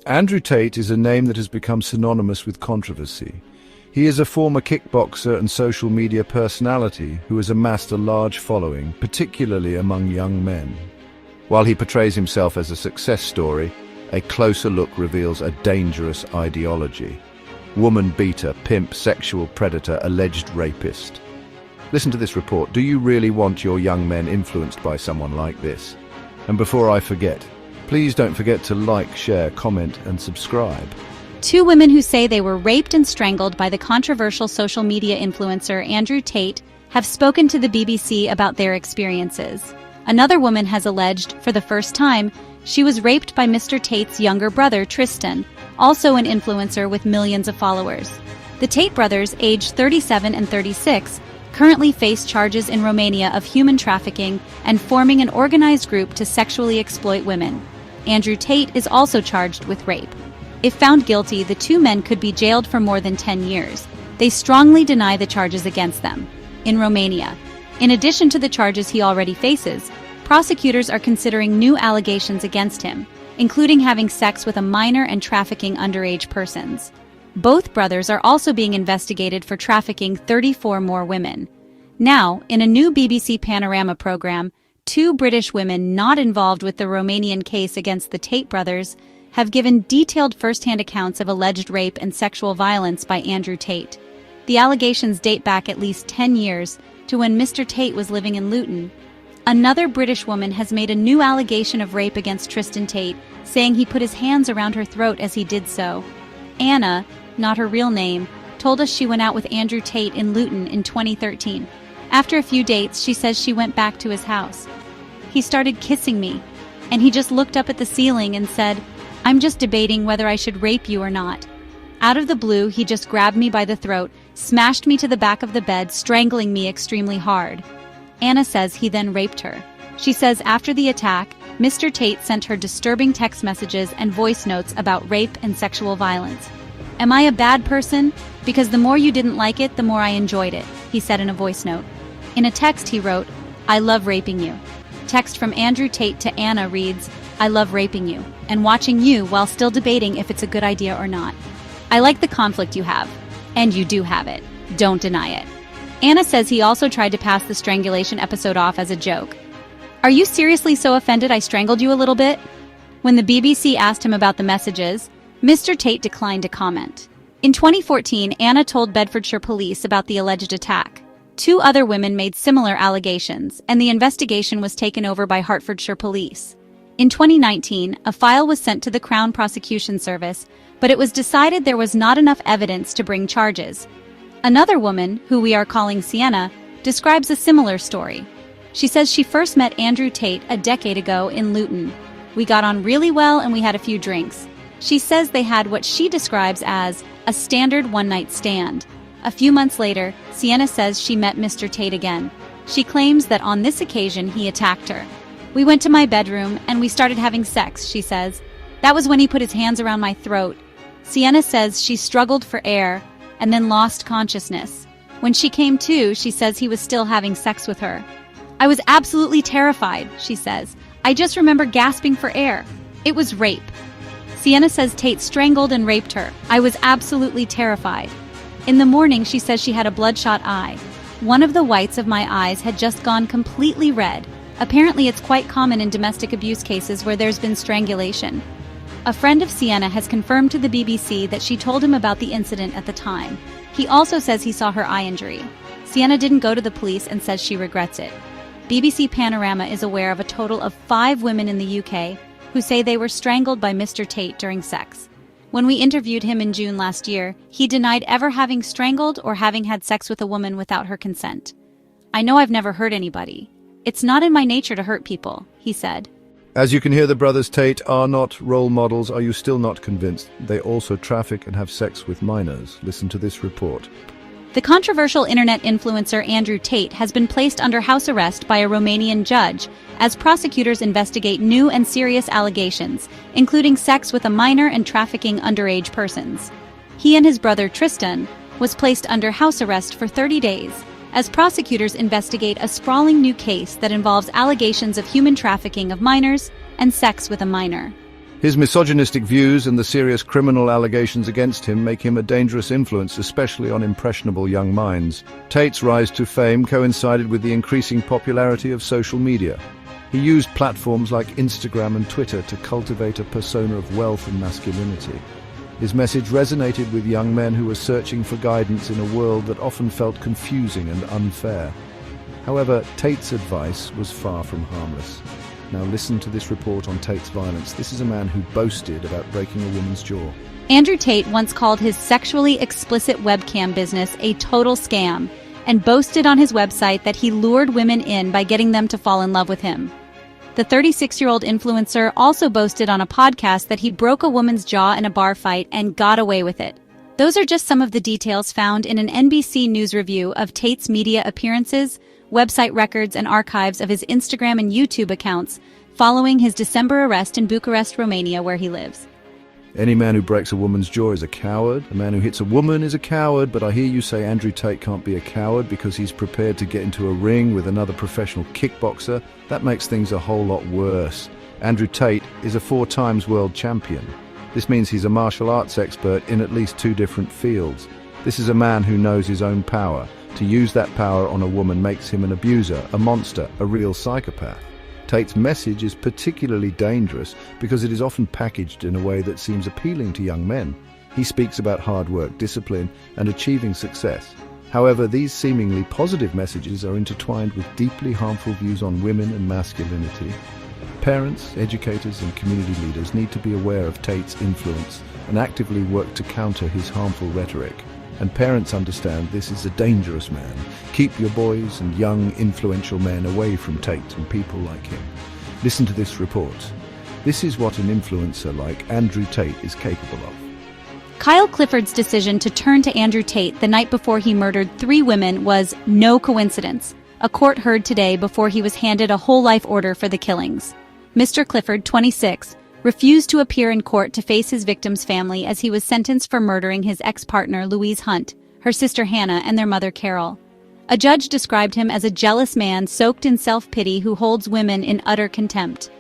Andrew Tate is a name that has become synonymous with controversy. He is a former kickboxer and social media personality who has amassed a large following, particularly among young men. While he portrays himself as a success story, a closer look reveals a dangerous ideology. Woman beater, pimp, sexual predator, alleged rapist. Listen to this report. Do you really want your young men influenced by someone like this? And before I forget, please don't forget to like, share, comment, and subscribe. Two women who say they were raped and strangled by the controversial social media influencer Andrew Tate have spoken to the BBC about their experiences. Another woman has alleged, for the first time, she was raped by Mr. Tate's younger brother, Tristan, also an influencer with millions of followers. The Tate brothers, aged 37 and 36, currently face charges in Romania of human trafficking and forming an organized group to sexually exploit women. Andrew Tate is also charged with rape. If found guilty, the two men could be jailed for more than 10 years. They strongly deny the charges against them. In Romania, in addition to the charges he already faces, prosecutors are considering new allegations against him, including having sex with a minor and trafficking underage persons. Both brothers are also being investigated for trafficking 34 more women. Now, in a new BBC Panorama program, two British women not involved with the Romanian case against the Tate brothers have given detailed first-hand accounts of alleged rape and sexual violence by Andrew Tate. The allegations date back at least 10 years to when Mr. Tate was living in Luton. Another British woman has made a new allegation of rape against Tristan Tate, saying he put his hands around her throat as he did so. Anna, not her real name, told us she went out with Andrew Tate in Luton in 2013. After a few dates, she says she went back to his house. He started kissing me, and he just looked up at the ceiling and said, "I'm just debating whether I should rape you or not." Out of the blue, he just grabbed me by the throat, smashed me to the back of the bed, strangling me extremely hard. Anna says he then raped her. She says after the attack, Mr. Tate sent her disturbing text messages and voice notes about rape and sexual violence. "Am I a bad person? Because the more you didn't like it, the more I enjoyed it," he said in a voice note. In a text he wrote, "I love raping you." Text from Andrew Tate to Anna reads, "I love raping you and watching you while still debating if it's a good idea or not. I like the conflict you have, and you do have it. Don't deny it." Anna says he also tried to pass the strangulation episode off as a joke. "Are you seriously so offended I strangled you a little bit?" When the BBC asked him about the messages, Mr. Tate declined to comment. In 2014, Anna told Bedfordshire police about the alleged attack. Two other women made similar allegations, and the investigation was taken over by Hertfordshire police. In 2019, a file was sent to the Crown Prosecution Service, but it was decided there was not enough evidence to bring charges. Another woman, who we are calling Sienna, describes a similar story. She says she first met Andrew Tate a decade ago in Luton. "We got on really well and we had a few drinks." She says they had what she describes as a standard one-night stand. A few months later, Sienna says she met Mr. Tate again. She claims that on this occasion he attacked her. "We went to my bedroom and we started having sex," she says. "That was when he put his hands around my throat." Sienna says she struggled for air and then lost consciousness. When she came to, she says he was still having sex with her. "I was absolutely terrified," she says. "I just remember gasping for air. It was rape." Sienna says Tate strangled and raped her. "I was absolutely terrified." In the morning, she says she had a bloodshot eye. One of the whites of my eyes had just gone completely red. Apparently, it's quite common in domestic abuse cases where there's been strangulation. A friend of Sienna has confirmed to the BBC that she told him about the incident at the time. He also says he saw her eye injury. Sienna didn't go to the police and says she regrets it. BBC Panorama is aware of a total of 5 women in the UK who say they were strangled by Mr. Tate during sex. When we interviewed him in June last year, he denied ever having strangled or having had sex with a woman without her consent. "I know I've never hurt anybody. It's not in my nature to hurt people," he said. As you can hear, the brothers Tate are not role models. Are you still not convinced? They also traffic and have sex with minors. Listen to this report. The controversial internet influencer Andrew Tate has been placed under house arrest by a Romanian judge as prosecutors investigate new and serious allegations, including sex with a minor and trafficking underage persons. He and his brother Tristan was placed under house arrest for 30 days as prosecutors investigate a sprawling new case that involves allegations of human trafficking of minors and sex with a minor. His misogynistic views and the serious criminal allegations against him make him a dangerous influence, especially on impressionable young minds. Tate's rise to fame coincided with the increasing popularity of social media. He used platforms like Instagram and Twitter to cultivate a persona of wealth and masculinity. His message resonated with young men who were searching for guidance in a world that often felt confusing and unfair. However, Tate's advice was far from harmless. Now listen to this report on Tate's violence. This is a man who boasted about breaking a woman's jaw. Andrew Tate once called his sexually explicit webcam business a total scam and boasted on his website that he lured women in by getting them to fall in love with him. The 36-year-old influencer also boasted on a podcast that he broke a woman's jaw in a bar fight and got away with it. Those are just some of the details found in an NBC News review of Tate's media appearances, website records, and archives of his Instagram and YouTube accounts following his December arrest in Bucharest, Romania, where he lives. Any man who breaks a woman's jaw is a coward. A man who hits a woman is a coward, but I hear you say Andrew Tate can't be a coward because he's prepared to get into a ring with another professional kickboxer. That makes things a whole lot worse. Andrew Tate is a 4-time world champion. This means he's a martial arts expert in at least 2 different fields. This is a man who knows his own power. To use that power on a woman makes him an abuser, a monster, a real psychopath. Tate's message is particularly dangerous because it is often packaged in a way that seems appealing to young men. He speaks about hard work, discipline, and achieving success. However, these seemingly positive messages are intertwined with deeply harmful views on women and masculinity. Parents, educators, and community leaders need to be aware of Tate's influence and actively work to counter his harmful rhetoric. And parents understand this is a dangerous man. Keep your boys and young, influential men away from Tate and people like him. Listen to this report. This is what an influencer like Andrew Tate is capable of. Kyle Clifford's decision to turn to Andrew Tate the night before he murdered 3 women was no coincidence. A court heard today before he was handed a whole life order for the killings. Mr. Clifford, 26, refused to appear in court to face his victim's family as he was sentenced for murdering his ex-partner Louise Hunt, her sister Hannah, and their mother Carol. A judge described him as a jealous man soaked in self-pity who holds women in utter contempt.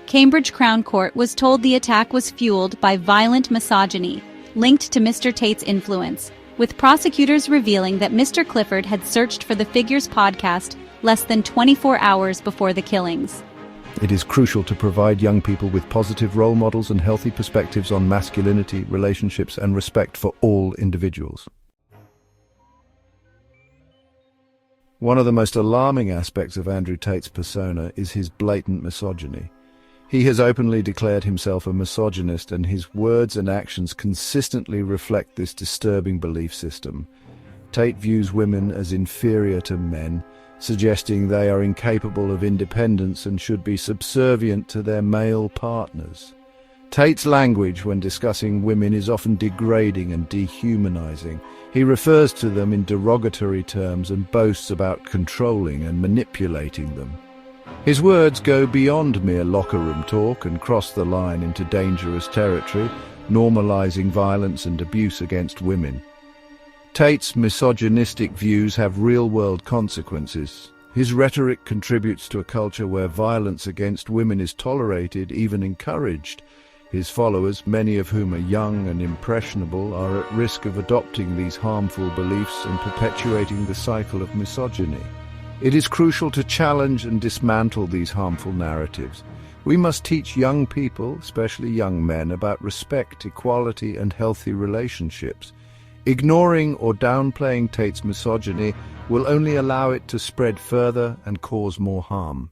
Cambridge Crown Court was told the attack was fueled by violent misogyny, linked to Mr. Tate's influence, with prosecutors revealing that Mr. Clifford had searched for the Figures podcast less than 24 hours before the killings. It is crucial to provide young people with positive role models and healthy perspectives on masculinity, relationships, and respect for all individuals. One of the most alarming aspects of Andrew Tate's persona is his blatant misogyny. He has openly declared himself a misogynist, and his words and actions consistently reflect this disturbing belief system. Tate views women as inferior to men, suggesting they are incapable of independence and should be subservient to their male partners. Tate's language when discussing women is often degrading and dehumanizing. He refers to them in derogatory terms and boasts about controlling and manipulating them. His words go beyond mere locker room talk and cross the line into dangerous territory, normalizing violence and abuse against women. Tate's misogynistic views have real-world consequences. His rhetoric contributes to a culture where violence against women is tolerated, even encouraged. His followers, many of whom are young and impressionable, are at risk of adopting these harmful beliefs and perpetuating the cycle of misogyny. It is crucial to challenge and dismantle these harmful narratives. We must teach young people, especially young men, about respect, equality, and healthy relationships. Ignoring or downplaying Tate's misogyny will only allow it to spread further and cause more harm.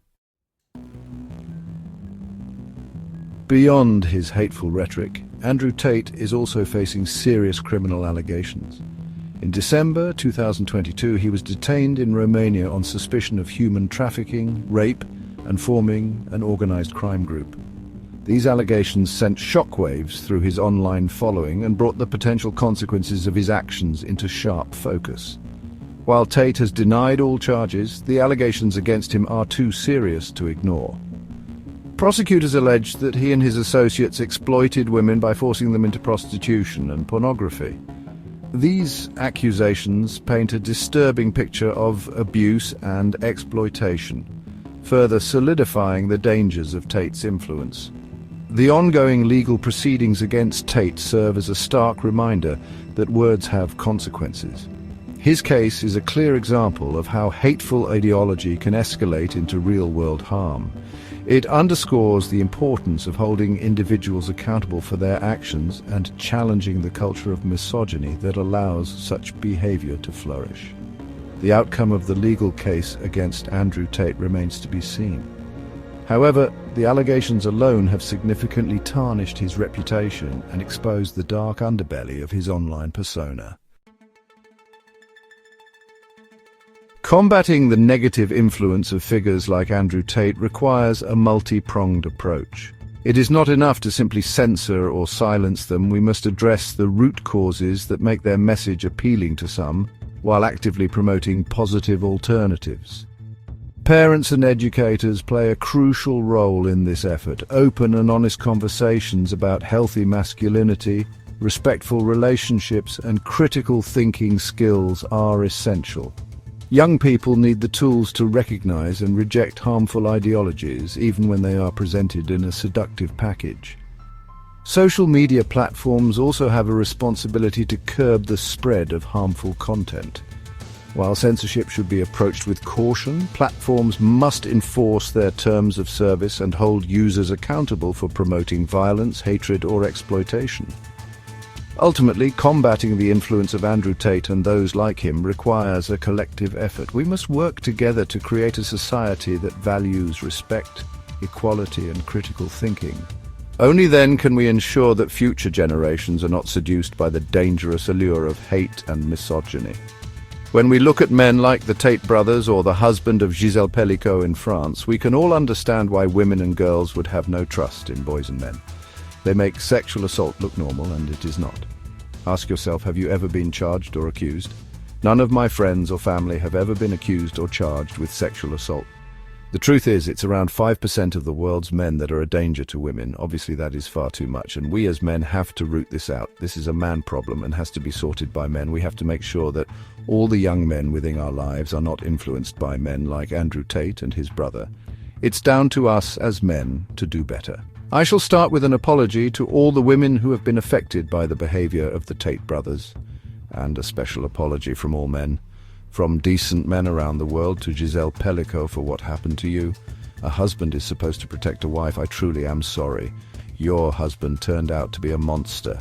Beyond his hateful rhetoric, Andrew Tate is also facing serious criminal allegations. In December 2022, he was detained in Romania on suspicion of human trafficking, rape, and forming an organized crime group. These allegations sent shockwaves through his online following and brought the potential consequences of his actions into sharp focus. While Tate has denied all charges, the allegations against him are too serious to ignore. Prosecutors allege that he and his associates exploited women by forcing them into prostitution and pornography. These accusations paint a disturbing picture of abuse and exploitation, further solidifying the dangers of Tate's influence. The ongoing legal proceedings against Tate serve as a stark reminder that words have consequences. His case is a clear example of how hateful ideology can escalate into real-world harm. It underscores the importance of holding individuals accountable for their actions and challenging the culture of misogyny that allows such behavior to flourish. The outcome of the legal case against Andrew Tate remains to be seen. However, the allegations alone have significantly tarnished his reputation and exposed the dark underbelly of his online persona. Combating the negative influence of figures like Andrew Tate requires a multi-pronged approach. It is not enough to simply censor or silence them. We must address the root causes that make their message appealing to some, while actively promoting positive alternatives. Parents and educators play a crucial role in this effort. Open and honest conversations about healthy masculinity, respectful relationships, and critical thinking skills are essential. Young people need the tools to recognize and reject harmful ideologies, even when they are presented in a seductive package. Social media platforms also have a responsibility to curb the spread of harmful content. While censorship should be approached with caution, platforms must enforce their terms of service and hold users accountable for promoting violence, hatred, or exploitation. Ultimately, combating the influence of Andrew Tate and those like him requires a collective effort. We must work together to create a society that values respect, equality, and critical thinking. Only then can we ensure that future generations are not seduced by the dangerous allure of hate and misogyny. When we look at men like the Tate brothers or the husband of Gisèle Pellicot in France, we can all understand why women and girls would have no trust in boys and men. They make sexual assault look normal, and it is not. Ask yourself, have you ever been charged or accused? None of my friends or family have ever been accused or charged with sexual assault. The truth is, it's around 5% of the world's men that are a danger to women. Obviously, that is far too much, and we as men have to root this out. This is a man problem and has to be sorted by men. We have to make sure that all the young men within our lives are not influenced by men like Andrew Tate and his brother. It's down to us as men to do better. I shall start with an apology to all the women who have been affected by the behavior of the Tate brothers, and a special apology from all men. From decent men around the world to Gisèle Pellicot for what happened to you. A husband is supposed to protect a wife. I truly am sorry. Your husband turned out to be a monster.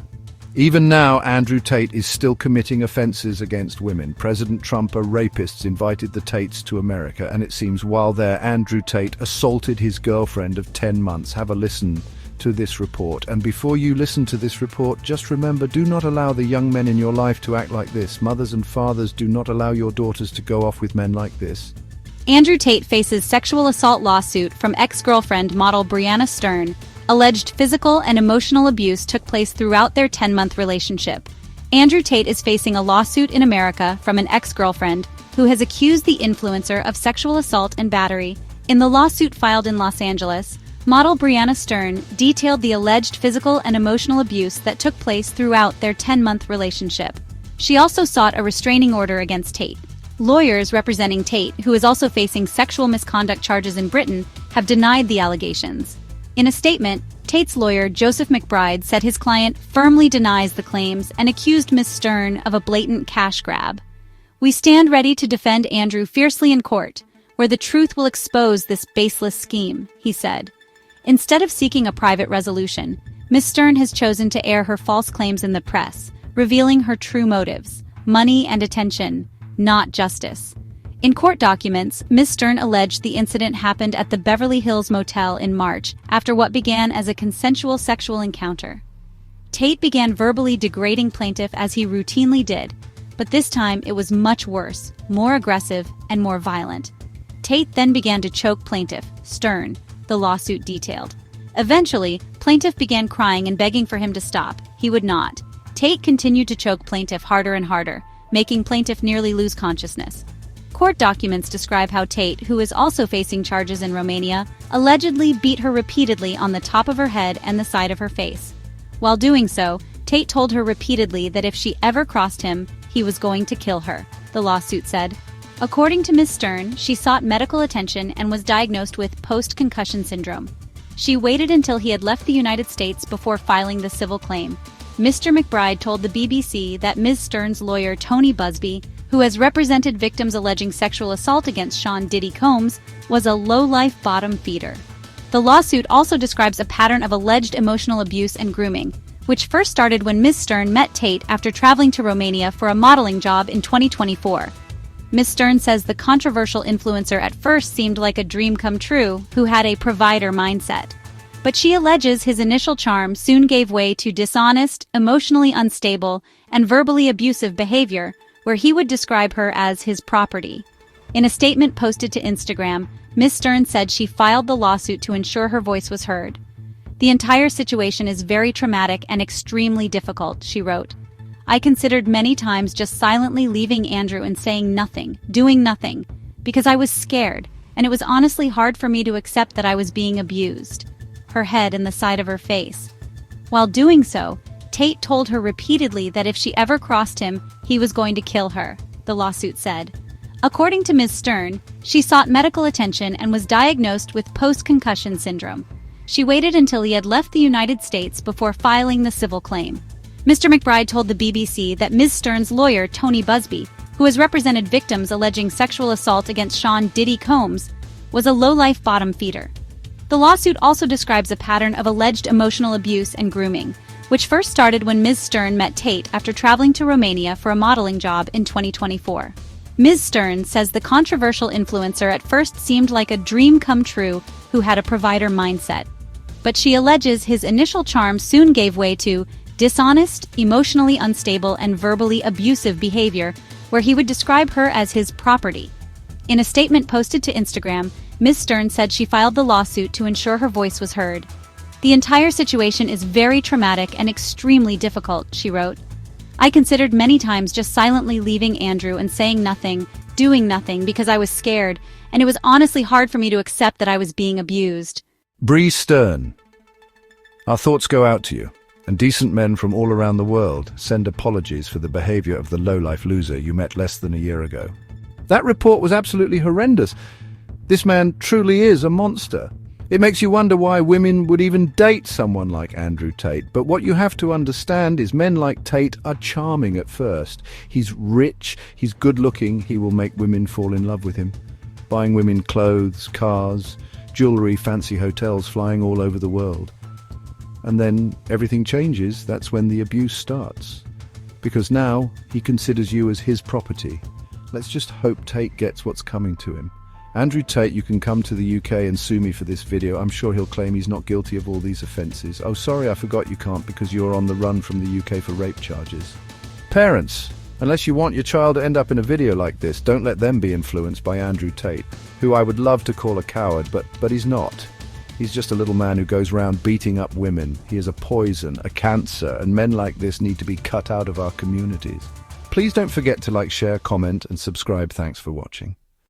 Even now, Andrew Tate is still committing offenses against women. President Trump, rapists, invited the Tates to America, and it seems while there, Andrew Tate assaulted his girlfriend of 10 months. Have a listen to this report. And before you listen to this report, just remember, do not allow the young men in your life to act like this. Mothers and fathers, do not allow your daughters to go off with men like this. Andrew Tate faces sexual assault lawsuit from ex-girlfriend model Brianna Stern. Alleged physical and emotional abuse took place throughout their 10-month relationship. Andrew Tate is facing a lawsuit in America from an ex-girlfriend who has accused the influencer of sexual assault and battery. In the lawsuit filed in Los Angeles, model Brianna Stern detailed the alleged physical and emotional abuse that took place throughout their 10-month relationship. She also sought a restraining order against Tate. Lawyers representing Tate, who is also facing sexual misconduct charges in Britain, have denied the allegations. In a statement, Tate's lawyer, Joseph McBride, said his client firmly denies the claims and accused Ms. Stern of a blatant cash grab. "We stand ready to defend Andrew fiercely in court, where the truth will expose this baseless scheme," he said. Instead of seeking a private resolution, Ms. Stern has chosen to air her false claims in the press, revealing her true motives: money and attention, not justice. In court documents, Ms. Stern alleged the incident happened at the Beverly Hills Motel in March after what began as a consensual sexual encounter. Tate began verbally degrading plaintiff as he routinely did, but this time it was much worse, more aggressive, and more violent. Tate then began to choke plaintiff, Stern, the lawsuit detailed. Eventually, plaintiff began crying and begging for him to stop. He would not. Tate continued to choke plaintiff harder and harder, making plaintiff nearly lose consciousness. Court documents describe how Tate, who is also facing charges in Romania, allegedly beat her repeatedly on the top of her head and the side of her face. While doing so, Tate told her repeatedly that if she ever crossed him, he was going to kill her, the lawsuit said. According to Ms. Stern, she sought medical attention and was diagnosed with post-concussion syndrome. She waited until he had left the United States before filing the civil claim. Mr. McBride told the BBC that Ms. Stern's lawyer Tony Busby, who has represented victims alleging sexual assault against Sean Diddy Combs, was a low-life bottom feeder. The lawsuit also describes a pattern of alleged emotional abuse and grooming, which first started when Ms. Stern met Tate after traveling to Romania for a modeling job in 2024. Ms. Stern says the controversial influencer at first seemed like a dream come true who had a provider mindset. But she alleges his initial charm soon gave way to dishonest, emotionally unstable, and verbally abusive behavior, where he would describe her as his property. In a statement posted to Instagram, Ms. Stern said she filed the lawsuit to ensure her voice was heard. "The entire situation is very traumatic and extremely difficult," she wrote. "I considered many times just silently leaving Andrew and saying nothing, doing nothing, because I was scared, and it was honestly hard for me to accept that I was being abused." Her head and the side of her face. While doing so, Tate told her repeatedly that if she ever crossed him, he was going to kill her, the lawsuit said. According to Ms. Stern, she sought medical attention and was diagnosed with post-concussion syndrome. She waited until he had left the United States before filing the civil claim. Mr. McBride told the BBC that Ms. Stern's lawyer, Tony Busby, who has represented victims alleging sexual assault against Sean Diddy Combs, was a low-life bottom feeder. The lawsuit also describes a pattern of alleged emotional abuse and grooming, which first started when Ms. Stern met Tate after traveling to Romania for a modeling job in 2024. Ms. Stern says the controversial influencer at first seemed like a dream come true who had a provider mindset. But she alleges his initial charm soon gave way to dishonest, emotionally unstable, and verbally abusive behavior, where he would describe her as his property. In a statement posted to Instagram, Ms. Stern said she filed the lawsuit to ensure her voice was heard. "The entire situation is very traumatic and extremely difficult," she wrote. "I considered many times just silently leaving Andrew and saying nothing, doing nothing, because I was scared, and it was honestly hard for me to accept that I was being abused." Bree Stern. Our thoughts go out to you, and decent men from all around the world send apologies for the behavior of the low-life loser you met less than a year ago. That report was absolutely horrendous. This man truly is a monster. It makes you wonder why women would even date someone like Andrew Tate. But what you have to understand is men like Tate are charming at first. He's rich, he's good-looking, he will make women fall in love with him. Buying women clothes, cars, jewelry, fancy hotels, flying all over the world. And then everything changes. That's when the abuse starts. Because now he considers you as his property. Let's just hope Tate gets what's coming to him. Andrew Tate, you can come to the UK and sue me for this video. I'm sure he'll claim he's not guilty of all these offences. Oh, sorry, I forgot you can't because you're on the run from the UK for rape charges. Parents, unless you want your child to end up in a video like this, don't let them be influenced by Andrew Tate, who I would love to call a coward, but he's not. He's just a little man who goes around beating up women. He is a poison, a cancer, and men like this need to be cut out of our communities. Please don't forget to like, share, comment, and subscribe. Thanks for watching.